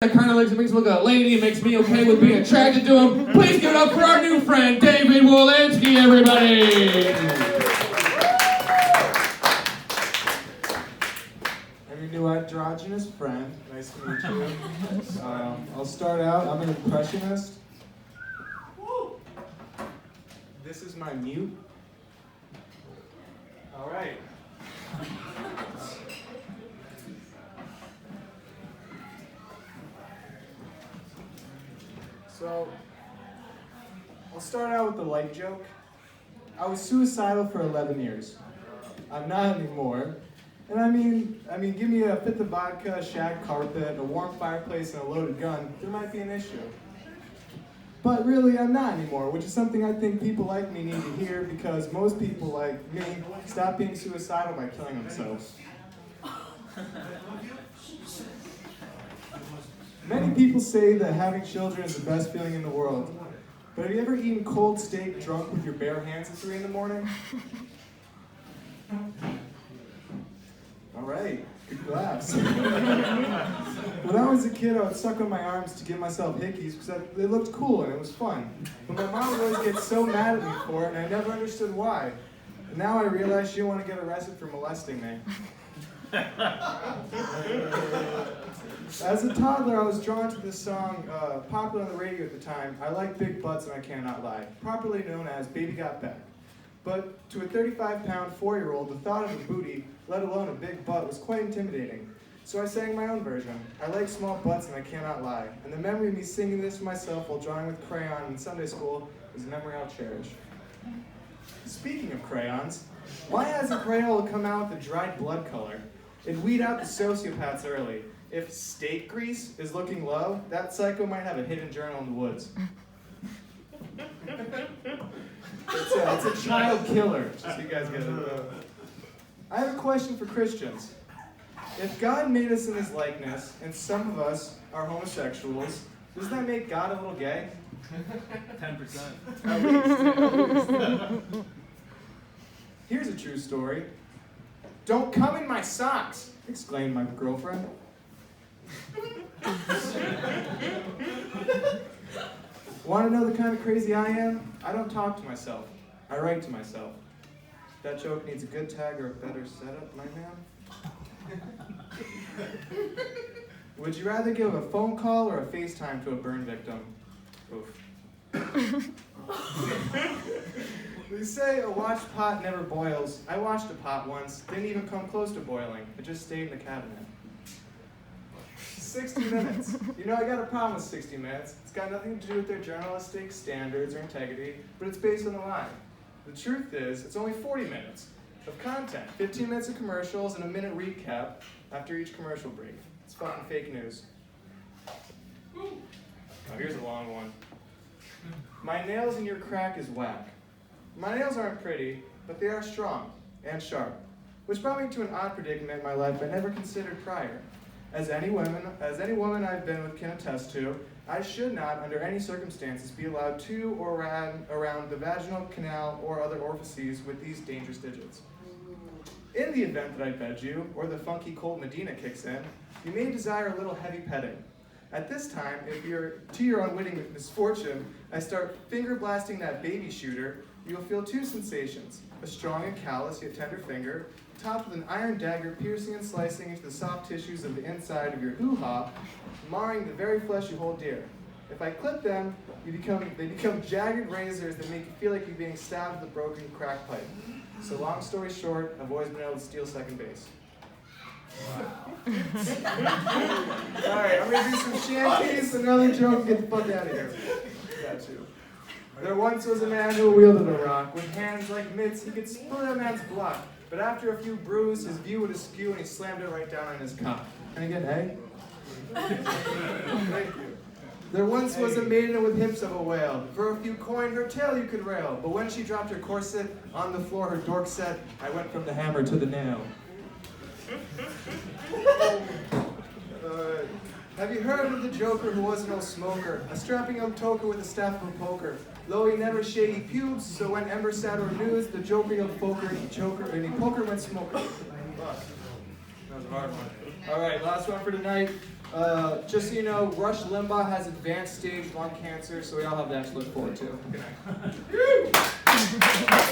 That kind of makes me look like a lady. It makes me okay with being attracted to him. Please give it up for our new friend, David Wolanski, everybody. I'm your new androgynous friend. Nice to meet you. I'll start out. I'm an impressionist. This is my mute. All right. So, I'll start out with the light joke. I was suicidal for 11 years. I'm not anymore. And I mean, give me a fifth of vodka, a shag carpet, a warm fireplace, and a loaded gun, there might be an issue. But really, I'm not anymore, which is something I think people like me need to hear because most people like me stop being suicidal by killing themselves. Many people say that having children is the best feeling in the world. But have you ever eaten cold steak drunk with your bare hands at 3 in the morning? All right, good laughs. When I was a kid, I would suck on my arms to give myself hickeys because they looked cool and it was fun. But my mom would always get so mad at me for it, and I never understood why. And now I realize she didn't want to get arrested for molesting me. As a toddler, I was drawn to this song, popular on the radio at the time, I Like Big Butts and I Cannot Lie, properly known as Baby Got Back. But to a 35-pound 4-year-old, the thought of a booty, let alone a big butt, was quite intimidating. So I sang my own version, I Like Small Butts and I Cannot Lie, and the memory of me singing this to myself while drawing with crayon in Sunday school is a memory I'll cherish. Speaking of crayons, why hasn't Crayola come out with a dried blood color? It'd weed out the sociopaths early. If steak grease is looking low, that psycho might have a hidden journal in the woods. It's a child killer, just so you guys get it. I have a question for Christians. If God made us in his likeness, and some of us are homosexuals, does that make God a little gay? 10%. At least. Here's a true story. "Don't come in my socks!" exclaimed my girlfriend. Want to know the kind of crazy I am? I don't talk to myself. I write to myself. That joke needs a good tag or a better setup, my man. Would you rather give a phone call or a FaceTime to a burn victim? Oof. They say a watched pot never boils. I watched a pot once, didn't even come close to boiling. It just stayed in the cabinet. 60 Minutes. You know, I got a problem with 60 Minutes. It's got nothing to do with their journalistic standards or integrity, but it's based on the lie. The truth is, it's only 40 minutes of content, 15 minutes of commercials, and a minute recap after each commercial break. It's fucking fake news. Now here's a long one. "My nails in your crack is whack." My nails aren't pretty, but they are strong and sharp, which brought me to an odd predicament in my life I never considered prior. As any woman I've been with can attest to, I should not, under any circumstances, be allowed to or around the vaginal canal or other orifices with these dangerous digits. In the event that I bed you, or the funky cold Medina kicks in, you may desire a little heavy petting. At this time, if to your unwitting misfortune, I start finger blasting that baby shooter, you'll feel two sensations: a strong and callous yet tender finger, topped with an iron dagger piercing and slicing into the soft tissues of the inside of your hoo-ha, marring the very flesh you hold dear. If I clip them, they become jagged razors that make you feel like you're being stabbed with a broken crack pipe. So long story short, I've always been able to steal second base. Alright, I'm gonna do some shanties, another joke, get the fuck out of here. Got you. There once was a man who wielded a rock. With hands like mitts, he could split a man's block. But after a few brews, his view would askew and he slammed it right down on his cock. Can I get an A? Thank you. There once was a maiden with hips of a whale. For a few coin, her tail you could rail. But when she dropped her corset on the floor, her dork said, "I went from the hammer to the nail." Have you heard of the joker who was no smoker? A strapping young toker with a staff of a poker. Though he never shady pubes, so when Ember sat or news, the joker yelled poker, and he poker went smoker. That was a hard one. All right, last one for tonight. Just so you know, Rush Limbaugh has advanced stage lung cancer, so we all have that to look forward to. Good night.